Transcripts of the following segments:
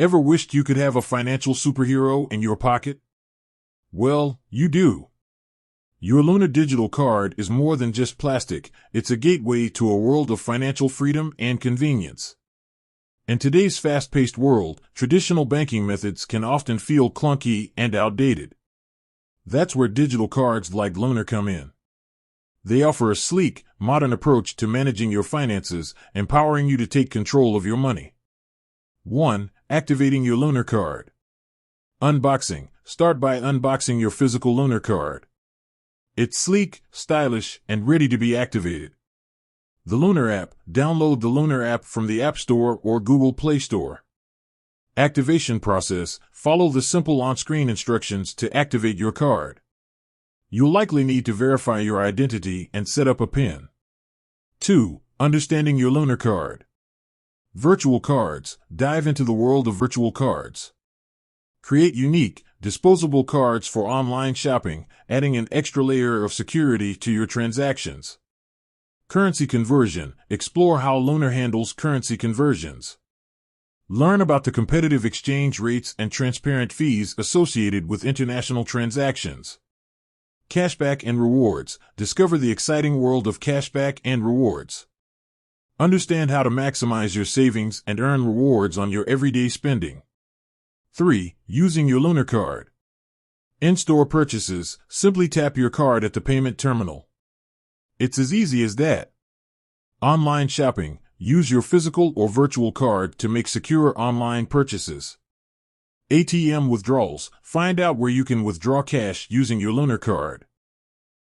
Ever wished you could have a financial superhero in your pocket? Well, you do. Your Lunar digital card is more than just plastic. It's a gateway to a world of financial freedom and convenience. In today's fast-paced world, traditional banking methods can often feel clunky and outdated. That's where digital cards like Lunar come in. They offer a sleek, modern approach to managing your finances, empowering you to take control of your money. 1. Activating your Lunar card. Unboxing. Start by unboxing your physical Lunar card. It's sleek, stylish, and ready to be activated. The Lunar app. Download the Lunar app from the App Store or Google Play Store. Activation process. Follow the simple on-screen instructions to activate your card. You'll likely need to verify your identity and set up a PIN. 2. Understanding your Lunar card. Virtual cards. Dive into the world of virtual cards. Create unique, disposable cards for online shopping, adding an extra layer of security to your transactions. Currency conversion. Explore how Lunar handles currency conversions. Learn about the competitive exchange rates and transparent fees associated with international transactions. Cashback and rewards. Discover the exciting world of cashback and rewards. Understand how to maximize your savings and earn rewards on your everyday spending. 3. Using your Lunar card. In-store purchases. Simply tap your card at the payment terminal. It's as easy as that. Online shopping. Use your physical or virtual card to make secure online purchases. ATM withdrawals. Find out where you can withdraw cash using your Lunar card.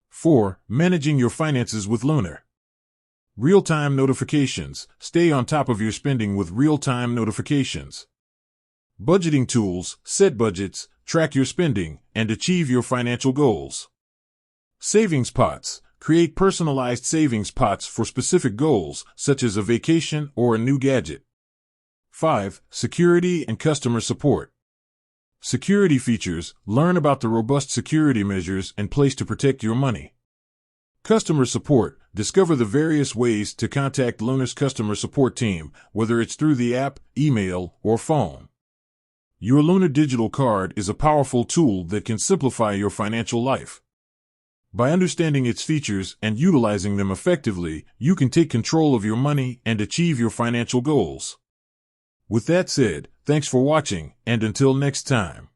4. Managing your finances with Lunar. Real-time notifications. Stay on top of your spending with real-time notifications. Budgeting tools. Set budgets, track your spending, and achieve your financial goals. Savings pots. Create personalized savings pots for specific goals, such as a vacation or a new gadget. 5. Security and customer support. Security features. Learn about the robust security measures in place to protect your money. Customer support. Discover the various ways to contact Lunar's customer support team, whether it's through the app, email, or phone. Your Lunar digital card is a powerful tool that can simplify your financial life. By understanding its features and utilizing them effectively, you can take control of your money and achieve your financial goals. With that said, thanks for watching, and until next time.